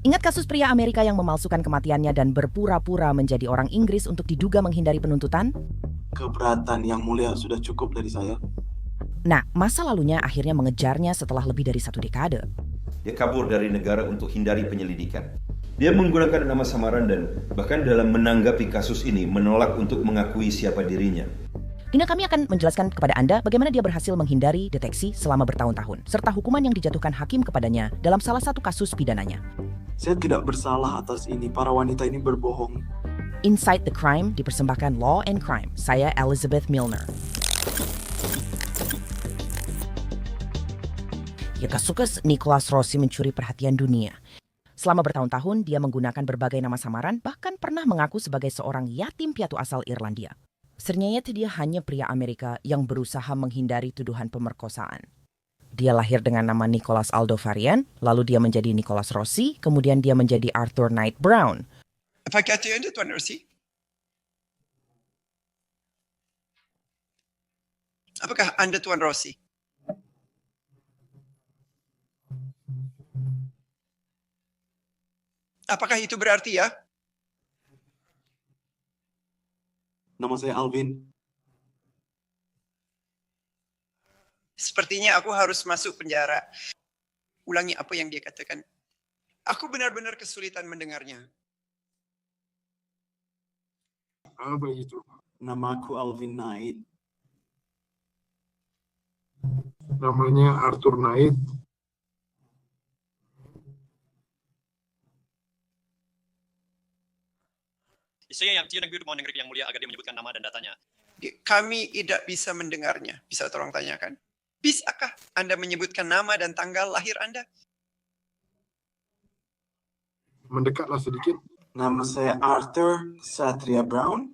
Ingat kasus pria Amerika yang memalsukan kematiannya dan berpura-pura menjadi orang Inggris untuk diduga menghindari penuntutan? Keberatan yang mulia sudah cukup dari saya. Nah, masa lalunya akhirnya mengejarnya setelah lebih dari 1 dekade. Dia kabur dari negara untuk hindari penyelidikan. Dia menggunakan nama samaran dan bahkan dalam menanggapi kasus ini menolak untuk mengakui siapa dirinya. Kini kami akan menjelaskan kepada Anda bagaimana dia berhasil menghindari deteksi selama bertahun-tahun, serta hukuman yang dijatuhkan hakim kepadanya dalam salah satu kasus pidananya. Saya tidak bersalah atas ini. Para wanita ini berbohong. Inside the Crime dipersembahkan Law and Crime. Saya Elizabeth Milner. Ya, kasus Nicholas Rossi mencuri perhatian dunia. Selama bertahun-tahun, dia menggunakan berbagai nama samaran, bahkan pernah mengaku sebagai seorang yatim piatu asal Irlandia. Ternyata dia hanya pria Amerika yang berusaha menghindari tuduhan pemerkosaan. Dia lahir dengan nama Nicholas Aldo Varian, lalu dia menjadi Nicholas Rossi, kemudian dia menjadi Arthur Knight Brown. Apakah itu Anda, Tuan Rossi? Apakah Anda, Tuan Rossi? Apakah itu berarti ya? Nama saya Alvin. Sepertinya aku harus masuk penjara. Ulangi apa yang dia katakan. Aku benar-benar kesulitan mendengarnya. Apa itu? Namaku Alvin Knight. Namanya Arthur Knight. Saya yang tidak mau negeri yang mulia agar dia menyebutkan nama dan datanya. Kami tidak bisa mendengarnya. Bisa tolong tanyakan? Bisakah Anda menyebutkan nama dan tanggal lahir Anda? Mendekatlah sedikit. Nama saya Arthur Satria Brown.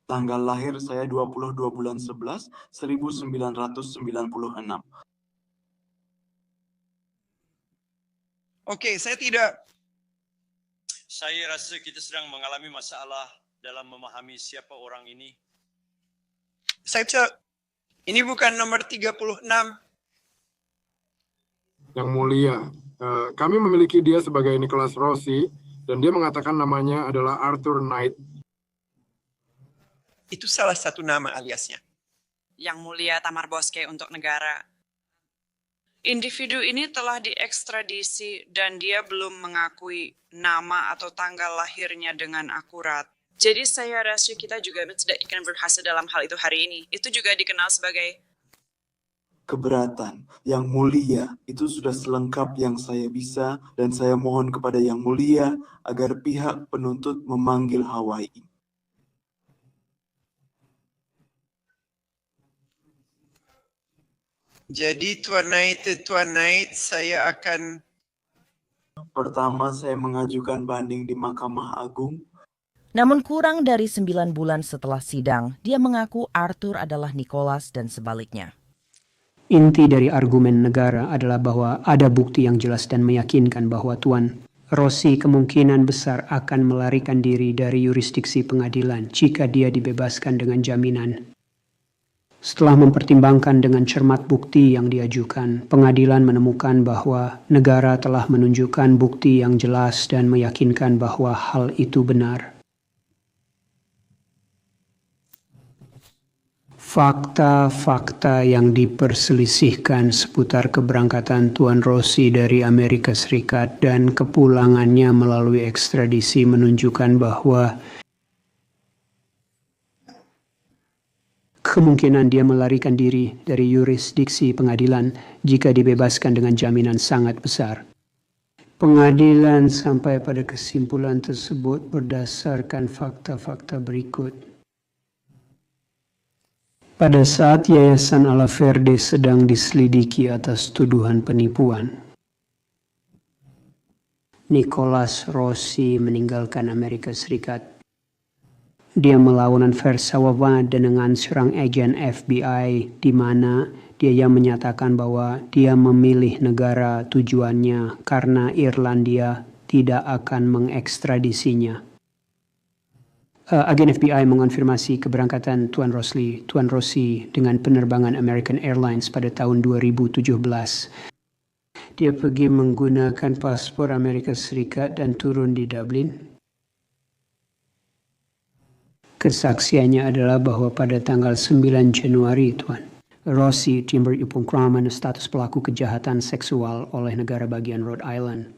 Tanggal lahir saya 22 bulan 11, 1996. Oke, Saya rasa kita sedang mengalami masalah dalam memahami siapa orang ini. ini bukan nomor 36. Yang mulia, kami memiliki dia sebagai Nicholas Rossi, dan dia mengatakan namanya adalah Arthur Knight. Itu salah satu nama aliasnya. Yang mulia Tamar Boske untuk negara. Individu ini telah diekstradisi dan dia belum mengakui nama atau tanggal lahirnya dengan akurat. Jadi saya rasa kita juga tidak akan berhasil dalam hal itu hari ini. Itu juga dikenal sebagai Keberatan yang mulia itu sudah selengkap yang saya bisa, dan saya mohon kepada yang mulia agar pihak penuntut memanggil Hawaii. Jadi Tuan Knight, saya akan... Pertama, saya mengajukan banding di Mahkamah Agung. Namun kurang dari 9 bulan setelah sidang, dia mengaku Arthur adalah Nicholas dan sebaliknya. Inti dari argumen negara adalah bahwa ada bukti yang jelas dan meyakinkan bahwa Tuan Rossi kemungkinan besar akan melarikan diri dari yurisdiksi pengadilan jika dia dibebaskan dengan jaminan. Setelah mempertimbangkan dengan cermat bukti yang diajukan, pengadilan menemukan bahwa negara telah menunjukkan bukti yang jelas dan meyakinkan bahwa hal itu benar. Fakta-fakta yang diperselisihkan seputar keberangkatan Tuan Rossi dari Amerika Serikat dan kepulangannya melalui ekstradisi menunjukkan bahwa kemungkinan dia melarikan diri dari yurisdiksi pengadilan jika dibebaskan dengan jaminan sangat besar. Pengadilan sampai pada kesimpulan tersebut berdasarkan fakta-fakta berikut. Pada saat Yayasan Ala Verde sedang diselidiki atas tuduhan penipuan, Nicholas Rossi meninggalkan Amerika Serikat. Dia melawan Versawava dengan seorang agen FBI di mana dia yang menyatakan bahwa dia memilih negara tujuannya karena Irlandia tidak akan mengekstradisinya. Agen FBI mengonfirmasi keberangkatan Tuan Rossi dengan penerbangan American Airlines pada tahun 2017. Dia pergi menggunakan paspor Amerika Serikat dan turun di Dublin. Kesaksiannya adalah bahwa pada tanggal 9 Januari, Tuan, Rossi diberi pengkraman status pelaku kejahatan seksual oleh negara bagian Rhode Island.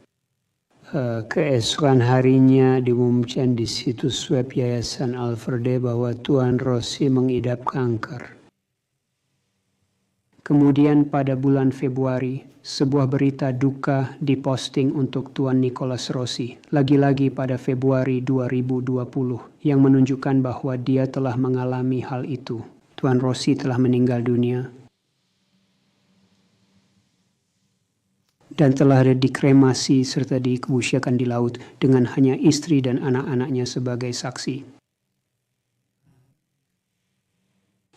Keesokan harinya diumumkan di situs web Yayasan Alverde bahwa Tuan Rossi mengidap kanker. Kemudian pada bulan Februari, sebuah berita duka diposting untuk Tuan Nicholas Rossi, lagi-lagi pada Februari 2020, yang menunjukkan bahwa dia telah mengalami hal itu. Tuan Rossi telah meninggal dunia dan telah dikremasi serta dikebumikan di laut dengan hanya istri dan anak-anaknya sebagai saksi.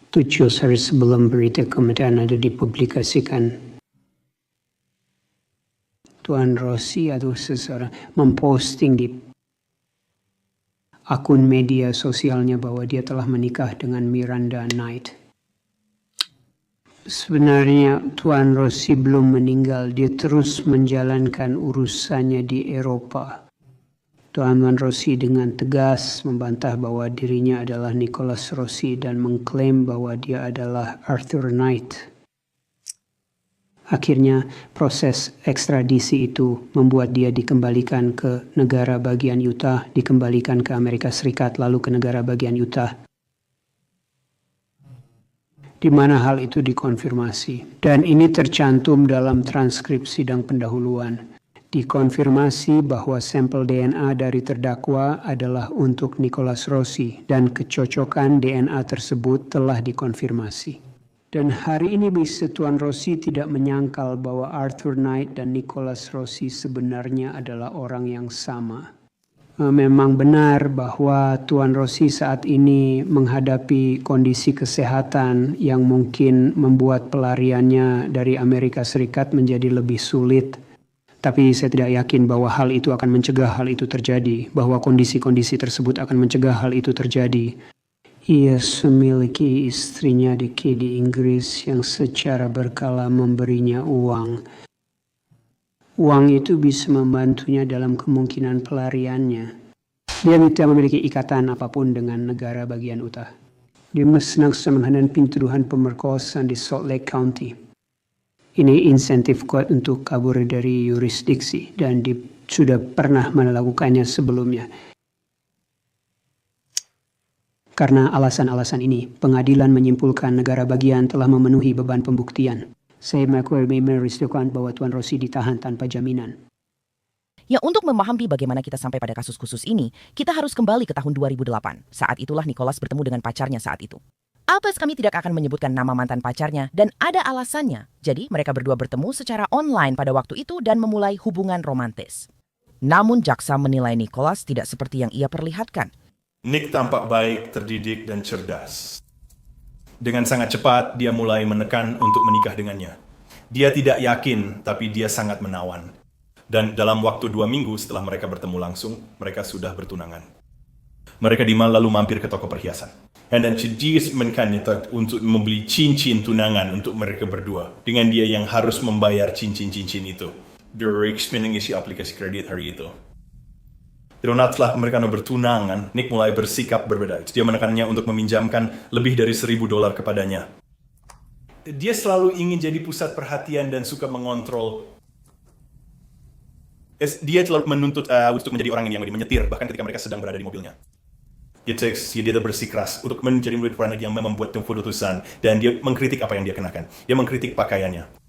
7 hari sebelum berita kematian ada dipublikasikan, Tuan Rossi atau seseorang memposting di akun media sosialnya bahwa dia telah menikah dengan Miranda Knight. Sebenarnya Tuan Rossi belum meninggal, dia terus menjalankan urusannya di Eropa. Tuan Rossi dengan tegas membantah bahwa dirinya adalah Nicholas Rossi dan mengklaim bahwa dia adalah Arthur Knight. Akhirnya proses ekstradisi itu membuat dia dikembalikan ke negara bagian Utah, dikembalikan ke Amerika Serikat, lalu ke negara bagian Utah, di mana hal itu dikonfirmasi. Dan ini tercantum dalam transkrip sidang pendahuluan. Dikonfirmasi bahwa sampel DNA dari terdakwa adalah untuk Nicholas Rossi dan kecocokan DNA tersebut telah dikonfirmasi. Dan hari ini bisa Tuan Rossi tidak menyangkal bahwa Arthur Knight dan Nicholas Rossi sebenarnya adalah orang yang sama. Memang benar bahwa Tuan Rossi saat ini menghadapi kondisi kesehatan yang mungkin membuat pelariannya dari Amerika Serikat menjadi lebih sulit. Tapi saya tidak yakin bahwa hal itu akan mencegah hal itu terjadi, bahwa kondisi-kondisi tersebut akan mencegah hal itu terjadi. Ia memiliki istrinya di Inggris yang secara berkala memberinya uang. Uang itu bisa membantunya dalam kemungkinan pelariannya. Dia tidak memiliki ikatan apapun dengan negara bagian Utah. Dia senang menghadapi tuduhan pemerkosaan di Salt Lake County. Ini insentif kuat untuk kabur dari yurisdiksi dan sudah pernah melakukannya sebelumnya. Karena alasan-alasan ini, pengadilan menyimpulkan negara bagian telah memenuhi beban pembuktian. Saya merisaukan bahwa Tuan Rossi ditahan tanpa jaminan. Ya, untuk memahami bagaimana kita sampai pada kasus khusus ini, kita harus kembali ke tahun 2008. Saat itulah Nicholas bertemu dengan pacarnya saat itu. Atas kami tidak akan menyebutkan nama mantan pacarnya dan ada alasannya. Jadi mereka berdua bertemu secara online pada waktu itu dan memulai hubungan romantis. Namun jaksa menilai Nicholas tidak seperti yang ia perlihatkan. Nick tampak baik, terdidik, dan cerdas. Dengan sangat cepat, dia mulai menekan untuk menikah dengannya. Dia tidak yakin, tapi dia sangat menawan. Dan dalam waktu 2 minggu setelah mereka bertemu langsung, mereka sudah bertunangan. Mereka di mal lalu mampir ke toko perhiasan. Dan dia menekannya untuk membeli cincin tunangan untuk mereka berdua. Dengan dia yang harus membayar cincin-cincin itu. Derek mengisi aplikasi kredit hari itu. Dan setelah mereka bertunangan, Nick mulai bersikap berbeda. Dia menekannya untuk meminjamkan lebih dari $1,000 kepadanya. Dia selalu ingin jadi pusat perhatian dan suka mengontrol. Dia selalu menuntut untuk menjadi orang yang menyetir, bahkan ketika mereka sedang berada di mobilnya. Dia bersikeras untuk menjadi peran yang membuat keputusan, dan dia mengkritik apa yang dia kenakan. Dia mengkritik pakaiannya.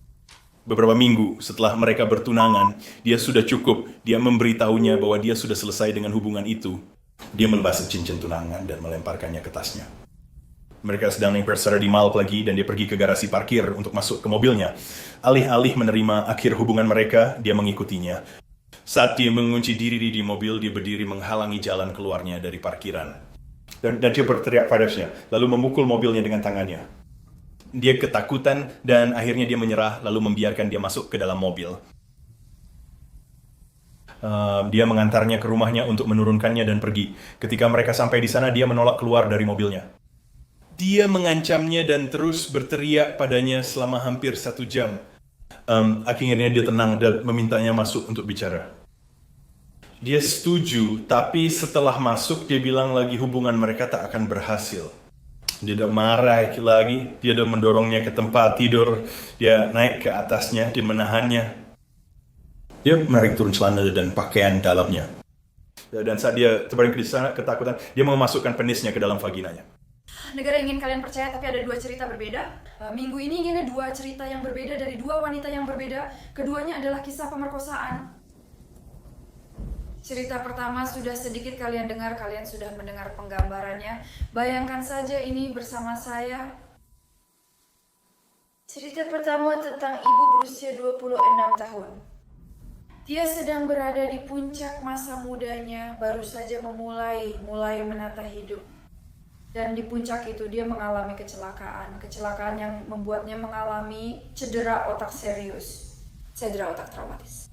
Beberapa minggu setelah mereka bertunangan, dia sudah cukup. Dia memberitahunya bahwa dia sudah selesai dengan hubungan itu. Dia melepas cincin tunangan dan melemparkannya ke tasnya. Mereka sedang berserah di mall lagi, dan dia pergi ke garasi parkir untuk masuk ke mobilnya. Alih-alih menerima akhir hubungan mereka, dia mengikutinya. Saat dia mengunci diri di mobil, dia berdiri menghalangi jalan keluarnya dari parkiran. Dan dia berteriak padanya, lalu memukul mobilnya dengan tangannya. Dia ketakutan dan akhirnya dia menyerah, lalu membiarkan dia masuk ke dalam mobil. Dia mengantarnya ke rumahnya untuk menurunkannya dan pergi. Ketika mereka sampai di sana, dia menolak keluar dari mobilnya. Dia mengancamnya dan terus berteriak padanya selama hampir 1 jam. Akhirnya dia tenang dan memintanya masuk untuk bicara. Dia setuju, tapi setelah masuk dia bilang lagi hubungan mereka tak akan berhasil. Dia udah marah lagi, dia udah mendorongnya ke tempat tidur, dia naik ke atasnya, dia menahannya. Dia menarik turun celana dan pakaian dalamnya. Dan saat dia terbaring di sana, ketakutan, dia memasukkan penisnya ke dalam vaginanya. Negara ingin kalian percaya, tapi ada 2 cerita berbeda. Minggu ini ada 2 cerita yang berbeda dari 2 wanita yang berbeda. Keduanya adalah kisah pemerkosaan. Cerita pertama sudah sedikit kalian dengar, kalian sudah mendengar penggambarannya. Bayangkan saja ini bersama saya. Cerita pertama tentang ibu berusia 26 tahun. Dia sedang berada di puncak masa mudanya, baru saja mulai menata hidup. Dan di puncak itu dia mengalami kecelakaan yang membuatnya mengalami cedera otak serius, cedera otak traumatis.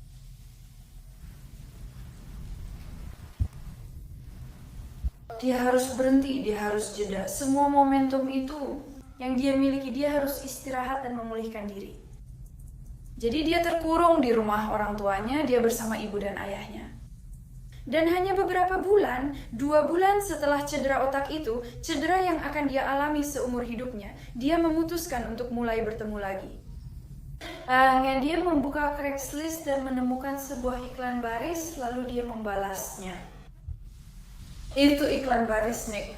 Dia harus berhenti, dia harus jeda. Semua momentum itu yang dia miliki, dia harus istirahat dan memulihkan diri. Jadi dia terkurung di rumah orang tuanya, dia bersama ibu dan ayahnya. Dan hanya beberapa bulan, 2 bulan setelah cedera otak itu, cedera yang akan dia alami seumur hidupnya, dia memutuskan untuk mulai bertemu lagi. Dia membuka Craigslist dan menemukan sebuah iklan baris, lalu dia membalasnya. Itu iklan baris, Nick.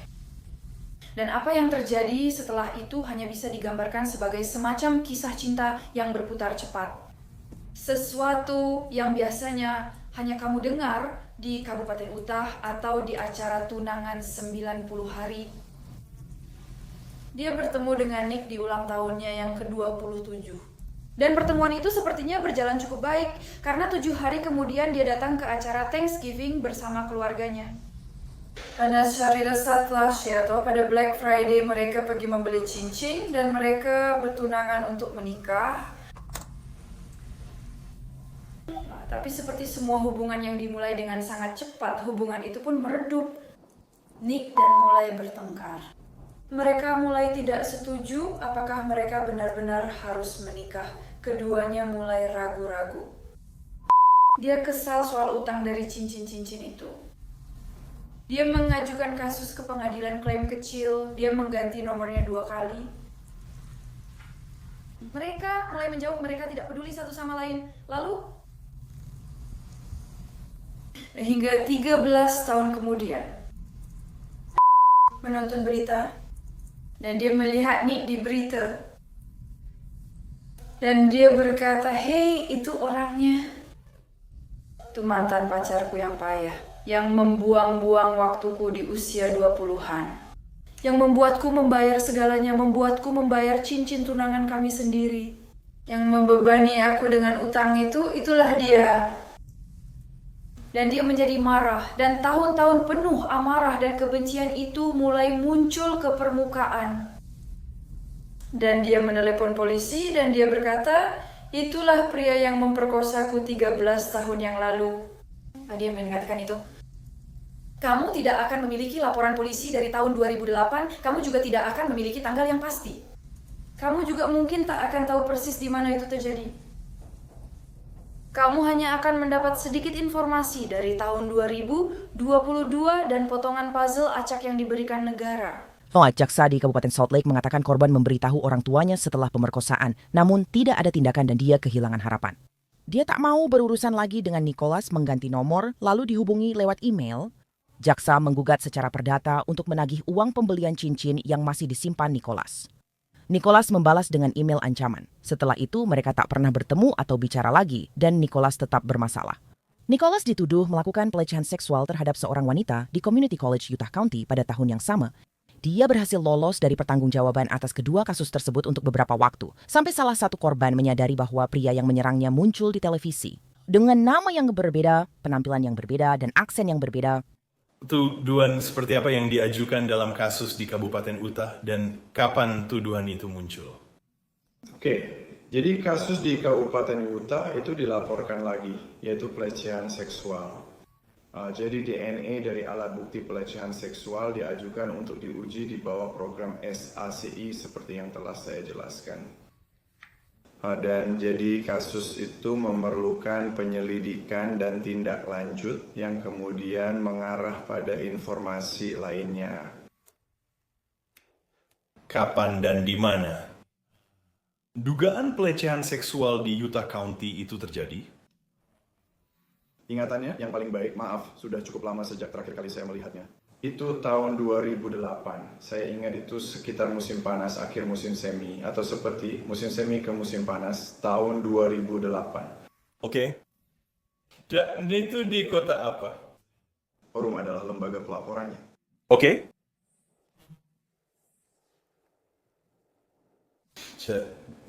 Dan apa yang terjadi setelah itu hanya bisa digambarkan sebagai semacam kisah cinta yang berputar cepat. Sesuatu yang biasanya hanya kamu dengar di Kabupaten Utah atau di acara tunangan 90 hari. Dia bertemu dengan Nick di ulang tahunnya yang ke-27. Dan pertemuan itu sepertinya berjalan cukup baik, karena 7 hari kemudian dia datang ke acara Thanksgiving bersama keluarganya. Pada hari setelah atau pada Black Friday mereka pergi membeli cincin dan mereka bertunangan untuk menikah. Tapi seperti semua hubungan yang dimulai dengan sangat cepat, hubungan itu pun meredup. Nick dan mulai bertengkar. Mereka mulai tidak setuju apakah mereka benar-benar harus menikah. Keduanya mulai ragu-ragu. Dia kesal soal utang dari cincin-cincin itu. Dia mengajukan kasus ke pengadilan klaim kecil, dia mengganti nomornya 2 kali. Mereka mulai menjauh, mereka tidak peduli satu sama lain. Lalu, hingga 13 tahun kemudian, menonton berita, dan dia melihat Nick di berita. Dan dia berkata, "Hei, itu orangnya. Itu mantan pacarku yang payah. Yang membuang-buang waktuku di usia 20-an. Yang membuatku membayar segalanya, membuatku membayar cincin tunangan kami sendiri. Yang membebani aku dengan utang itu, itulah dia." Dan dia menjadi marah, dan tahun-tahun penuh amarah dan kebencian itu mulai muncul ke permukaan. Dan dia menelepon polisi dan dia berkata, "Itulah pria yang memperkosaku 13 tahun yang lalu." Dia mengatakan itu. Kamu tidak akan memiliki laporan polisi dari tahun 2008, kamu juga tidak akan memiliki tanggal yang pasti. Kamu juga mungkin tak akan tahu persis di mana itu terjadi. Kamu hanya akan mendapat sedikit informasi dari tahun 2022 dan potongan puzzle acak yang diberikan negara. Jaksa di Kabupaten Salt Lake mengatakan korban memberitahu orang tuanya setelah pemerkosaan, namun tidak ada tindakan dan dia kehilangan harapan. Dia tak mau berurusan lagi dengan Nicholas, mengganti nomor, lalu dihubungi lewat email. Jaksa menggugat secara perdata untuk menagih uang pembelian cincin yang masih disimpan Nicholas. Nicholas membalas dengan email ancaman. Setelah itu mereka tak pernah bertemu atau bicara lagi dan Nicholas tetap bermasalah. Nicholas dituduh melakukan pelecehan seksual terhadap seorang wanita di Community College Utah County pada tahun yang sama. Dia berhasil lolos dari pertanggungjawaban atas kedua kasus tersebut untuk beberapa waktu, sampai salah satu korban menyadari bahwa pria yang menyerangnya muncul di televisi. Dengan nama yang berbeda, penampilan yang berbeda, dan aksen yang berbeda. Tuduhan seperti apa yang diajukan dalam kasus di Kabupaten Utah dan kapan tuduhan itu muncul? Oke, jadi kasus di Kabupaten Utah itu dilaporkan lagi, yaitu pelecehan seksual. Jadi DNA dari alat bukti pelecehan seksual diajukan untuk diuji di bawah program SACI seperti yang telah saya jelaskan. Dan jadi kasus itu memerlukan penyelidikan dan tindak lanjut yang kemudian mengarah pada informasi lainnya. Kapan dan di mana dugaan pelecehan seksual di Utah County itu terjadi? Ingatannya yang paling baik, maaf, sudah cukup lama sejak terakhir kali saya melihatnya. Itu tahun 2008. Saya ingat itu sekitar musim panas, akhir musim semi, atau seperti musim semi ke musim panas tahun 2008. Oke. Dan itu di kota apa? Forum adalah lembaga pelaporannya. Oke.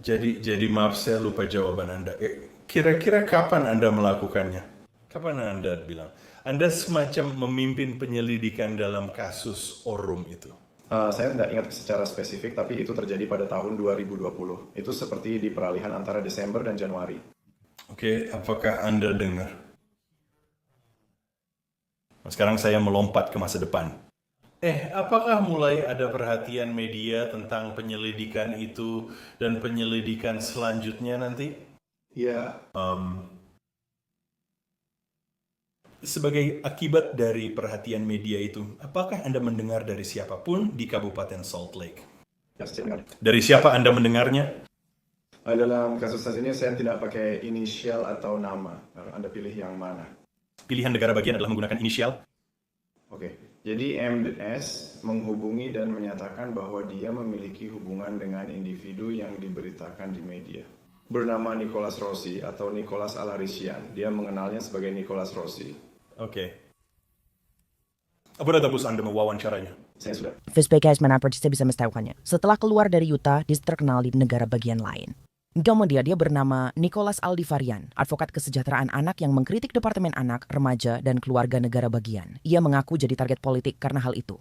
Jadi maaf saya lupa jawaban Anda. Kira-kira kapan Anda melakukannya? Kapan Anda bilang? Anda semacam memimpin penyelidikan dalam kasus Orrum itu. Saya tidak ingat secara spesifik, tapi itu terjadi pada tahun 2020. Itu seperti di peralihan antara Desember dan Januari. Oke, apakah Anda dengar? Sekarang saya melompat ke masa depan. Apakah mulai ada perhatian media tentang penyelidikan itu dan penyelidikan selanjutnya nanti? Ya. Sebagai akibat dari perhatian media itu, apakah Anda mendengar dari siapapun di Kabupaten Salt Lake? Ya, saya dengar. Dari siapa Anda mendengarnya? Dalam kasus ini saya tidak pakai inisial atau nama. Anda pilih yang mana? Pilihan negara bagian adalah menggunakan inisial. Oke. Jadi MDS menghubungi dan menyatakan bahwa dia memiliki hubungan dengan individu yang diberitakan di media. Bernama Nicholas Rossi atau Nicholas Alarician. Dia mengenalnya sebagai Nicholas Rossi. Oke. Apa tebus Anda mewawancaranya? Saya sudah. Vizbekais Manapertista bisa mentahukannya. Setelah keluar dari Utah, dia terkenal di negara bagian lain. Kemudian dia bernama Nicholas Aldivarian, advokat kesejahteraan anak yang mengkritik Departemen Anak, Remaja, dan Keluarga Negara Bagian. Ia mengaku jadi target politik karena hal itu.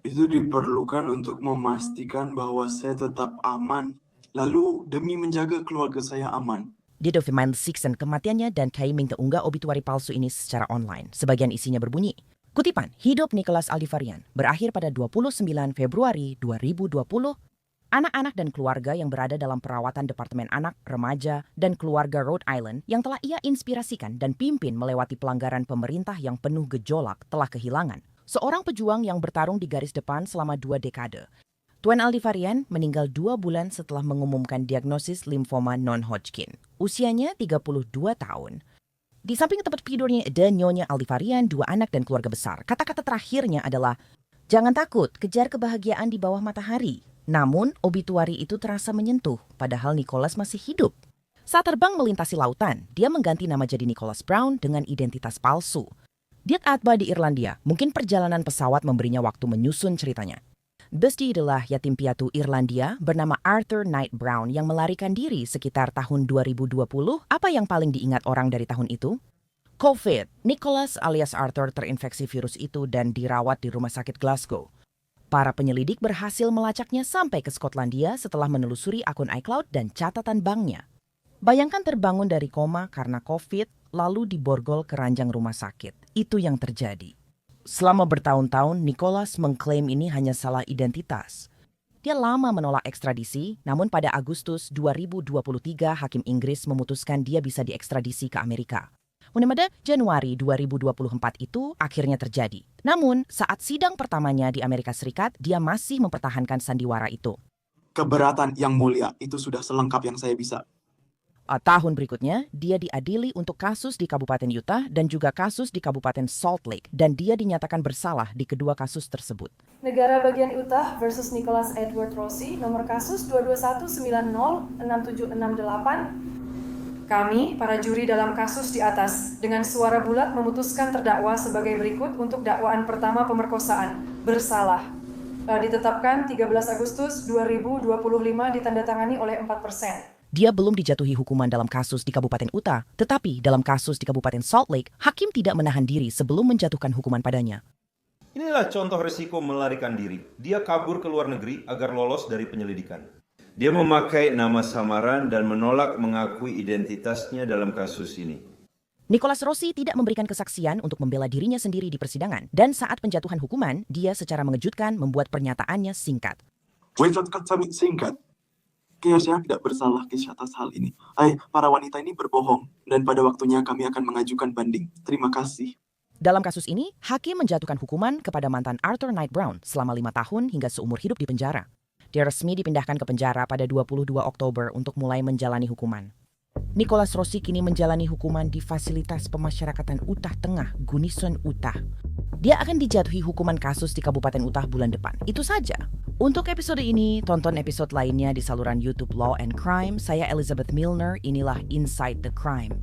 Itu diperlukan untuk memastikan bahwa saya tetap aman, lalu demi menjaga keluarga saya aman. Dia dokumenter Sixen kematiannya dan Kaiming terunggah obituari palsu ini secara online. Sebagian isinya berbunyi, kutipan, hidup Nicholas Aldivarian berakhir pada 29 Februari 2020. Anak-anak dan keluarga yang berada dalam perawatan Departemen Anak, Remaja, dan Keluarga Rhode Island yang telah ia inspirasikan dan pimpin melewati pelanggaran pemerintah yang penuh gejolak telah kehilangan seorang pejuang yang bertarung di garis depan selama 2 dekade. Tuan Aldivarian meninggal 2 bulan setelah mengumumkan diagnosis limfoma non-Hodgkin. Usianya 32 tahun. Di samping tempat tidurnya ada Nyonya Aldivarian, 2 anak dan keluarga besar. Kata-kata terakhirnya adalah, jangan takut, kejar kebahagiaan di bawah matahari. Namun, obituari itu terasa menyentuh, padahal Nicholas masih hidup. Saat terbang melintasi lautan, dia mengganti nama jadi Nicholas Brown dengan identitas palsu. Dia Atba di Irlandia, mungkin perjalanan pesawat memberinya waktu menyusun ceritanya. Busty adalah yatim piatu Irlandia bernama Arthur Knight Brown yang melarikan diri sekitar tahun 2020. Apa yang paling diingat orang dari tahun itu? COVID. Nicholas alias Arthur terinfeksi virus itu dan dirawat di rumah sakit Glasgow. Para penyelidik berhasil melacaknya sampai ke Skotlandia setelah menelusuri akun iCloud dan catatan banknya. Bayangkan terbangun dari koma karena COVID, lalu diborgol ke ranjang rumah sakit. Itu yang terjadi. Selama bertahun-tahun, Nicholas mengklaim ini hanya salah identitas. Dia lama menolak ekstradisi, namun pada Agustus 2023 Hakim Inggris memutuskan dia bisa diekstradisi ke Amerika. Pada Januari 2024 itu akhirnya terjadi. Namun, saat sidang pertamanya di Amerika Serikat, dia masih mempertahankan sandiwara itu. Keberatan yang mulia, itu sudah selengkap yang saya bisa. Tahun berikutnya, dia diadili untuk kasus di Kabupaten Utah dan juga kasus di Kabupaten Salt Lake, dan dia dinyatakan bersalah di kedua kasus tersebut. Negara bagian Utah versus Nicholas Edward Rossi, nomor kasus 221906768. Kami, para juri dalam kasus di atas, dengan suara bulat memutuskan terdakwa sebagai berikut untuk dakwaan pertama pemerkosaan, bersalah. Ditetapkan 13 Agustus 2025 ditandatangani oleh 4%. Dia belum dijatuhi hukuman dalam kasus di Kabupaten Utah, tetapi dalam kasus di Kabupaten Salt Lake, hakim tidak menahan diri sebelum menjatuhkan hukuman padanya. Inilah contoh risiko melarikan diri. Dia kabur ke luar negeri agar lolos dari penyelidikan. Dia memakai nama samaran dan menolak mengakui identitasnya dalam kasus ini. Nicholas Rossi tidak memberikan kesaksian untuk membela dirinya sendiri di persidangan, dan saat penjatuhan hukuman, dia secara mengejutkan membuat pernyataannya singkat. Singkat. Keisha tidak bersalah Keisha atas hal ini. Para wanita ini berbohong, dan pada waktunya kami akan mengajukan banding. Terima kasih. Dalam kasus ini, hakim menjatuhkan hukuman kepada mantan Arthur Knight Brown selama 5 tahun hingga seumur hidup di penjara. Dia resmi dipindahkan ke penjara pada 22 Oktober untuk mulai menjalani hukuman. Nicholas Rossi kini menjalani hukuman di fasilitas pemasyarakatan Utah Tengah, Gunnison, Utah. Dia akan dijatuhi hukuman kasus di Kabupaten Utah bulan depan. Itu saja. Untuk episode ini, tonton episode lainnya di saluran YouTube Law and Crime. Saya Elizabeth Milner, inilah Inside the Crime.